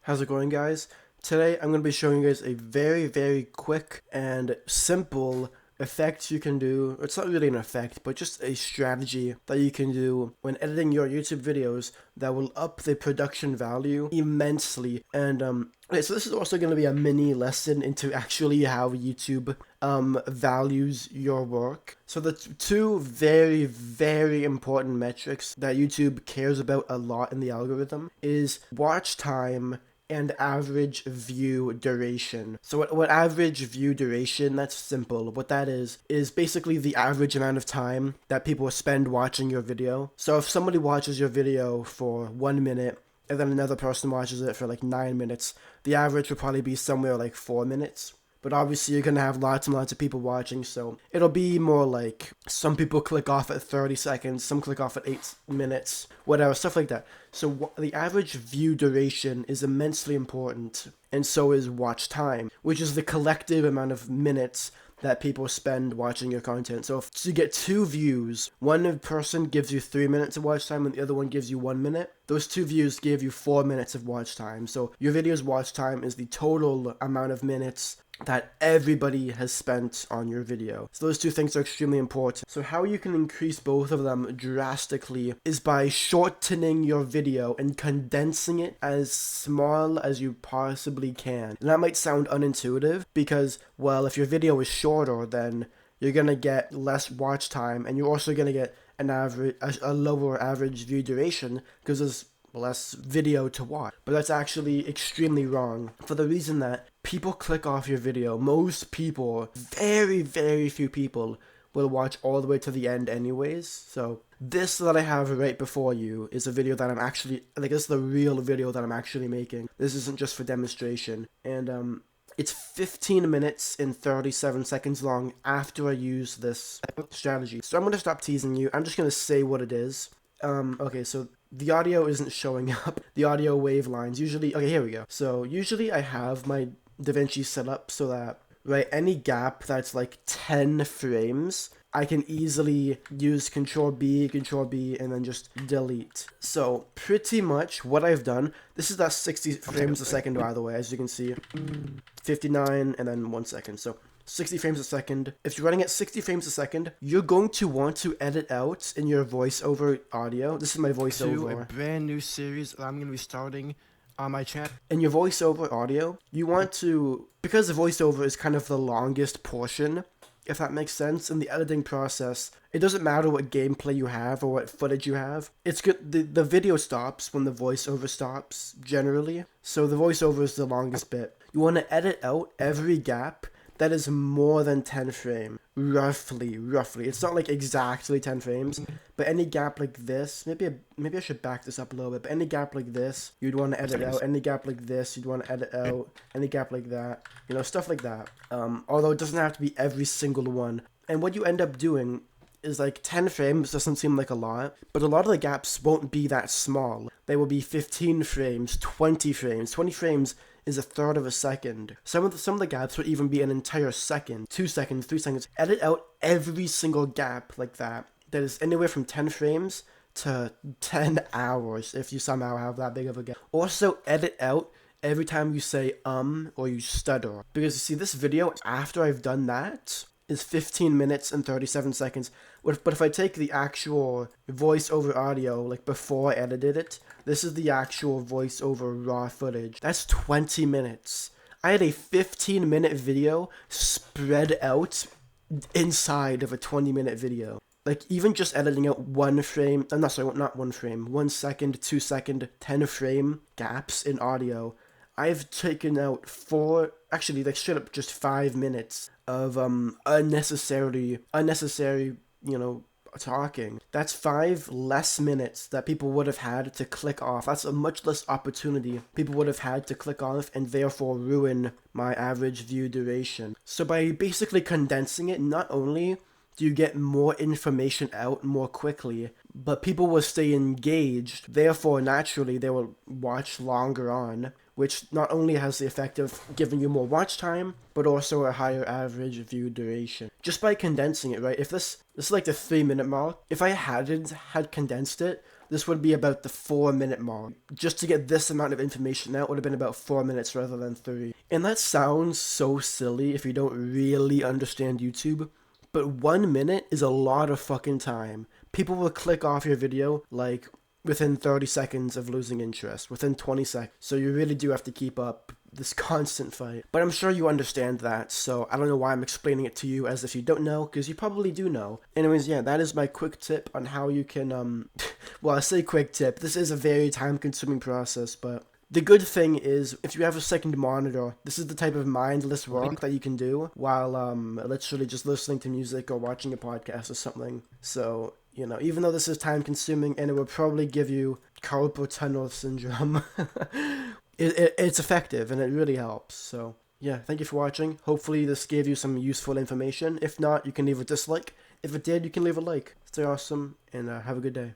How's it going, guys? Today I'm going to be showing you guys a very quick and simple effect you can do. It's not really an effect, but just a strategy that you can do when editing your YouTube videos that will up the production value immensely. And okay, so this is also going to be a mini lesson into actually how YouTube values your work. So the two very important metrics that YouTube cares about a lot in the algorithm is watch time and average view duration. So what average view duration, that's simple. What that is basically the average amount of time that people spend watching your video. So if somebody watches your video for 1 minute and then another person watches it for like 9 minutes, the average would probably be somewhere like 4 minutes. But obviously you're going to have lots and lots of people watching, so it'll be more like some people click off at 30 seconds, some click off at 8 minutes, whatever, stuff like that. So the average view duration is immensely important, and so is watch time, which is the collective amount of minutes that people spend watching your content. So if you get 2 views, one person gives you 3 minutes of watch time and the other one gives you 1 minute, those 2 views give you 4 minutes of watch time. So your video's watch time is the total amount of minutes that everybody has spent on your video. So those two things are extremely important. So how you can increase both of them drastically is by shortening your video and condensing it as small as you possibly can. And that might sound unintuitive because, well, if your video is shorter, then you're gonna get less watch time and you're also gonna get a lower average view duration because there's less video to watch. But that's actually extremely wrong for the reason that people click off your video. Most people, very few people, will watch all the way to the end anyways. So this that I have right before you is a video that I'm actually, like, this is the real video that I'm actually making. This isn't just for demonstration. And it's 15 minutes and 37 seconds long after I use this strategy. So I'm going to stop teasing you. I'm just going to say what it is. Okay, so the audio isn't showing up. The audio wave lines usually, okay, here we go. So usually I have my Davinci set up so that, right, any gap that's like 10 frames, I can easily use Control B, and then just delete. So pretty much what I've done, this is that 60 frames a second, by the way, as you can see, 59 and then 1 second. So 60 frames a second. If you're running at 60 frames a second, you're going to want to edit out in your voiceover audio. This is my voiceover. To a brand new series that I'm going to be starting on my channel. In your voiceover audio, you want to, because the voiceover is kind of the longest portion, if that makes sense, in the editing process, it doesn't matter what gameplay you have or what footage you have. It's good. The video stops when the voiceover stops, generally. So the voiceover is the longest bit. You want to edit out every gap that is more than 10 frames, roughly. It's not like exactly 10 frames, but any gap like this, maybe I should back this up a little bit, but any gap like this, you'd want to edit out. Any gap like this, you'd want to edit out. Any gap like that, you know, stuff like that. Although it doesn't have to be every single one. And what you end up doing is, like, 10 frames doesn't seem like a lot, but a lot of the gaps won't be that small. They will be 15 frames, 20 frames. 20 frames is a third of a second. Some of the gaps would even be an entire second, 2 seconds, 3 seconds. Edit out every single gap like that is anywhere from 10 frames to 10 hours if you somehow have that big of a gap. Also, edit out every time you say or you stutter. Because you see, this video, after I've done that, is 15 minutes and 37 seconds. But if I take the actual voiceover audio, like before I edited it, this is the actual voiceover raw footage. That's 20 minutes. I had a 15-minute video spread out inside of a 20-minute video. Like, even just editing out 1 frame, not 1 frame, 1 second, 2 second, 10 frame gaps in audio, I've taken out 4, actually, like, straight up just 5 minutes of unnecessary, you know, talking. That's 5 less minutes that people would have had to click off. That's a much less opportunity people would have had to click off and therefore ruin my average view duration. So by basically condensing it, not only do you get more information out more quickly, but people will stay engaged. Therefore, naturally, they will watch longer on, which not only has the effect of giving you more watch time, but also a higher average view duration. Just by condensing it, right? If this is like the 3-minute mark, if I hadn't had condensed it, this would be about the 4-minute mark. Just to get this amount of information out would have been about 4 minutes rather than 3. And that sounds so silly if you don't really understand YouTube, but 1 minute is a lot of fucking time. People will click off your video like within 30 seconds of losing interest, within 20 seconds. So you really do have to keep up this constant fight. But I'm sure you understand that, so I don't know why I'm explaining it to you as if you don't know, because you probably do know. Anyways, yeah, that is my quick tip on how you can, well, I say quick tip. This is a very time-consuming process, but the good thing is, if you have a second monitor, this is the type of mindless work that you can do while literally just listening to music or watching a podcast or something. So, you know, even though this is time consuming and it will probably give you carpal tunnel syndrome, it's effective and it really helps. So, yeah, thank you for watching. Hopefully this gave you some useful information. If not, you can leave a dislike. If it did, you can leave a like. Stay awesome and have a good day.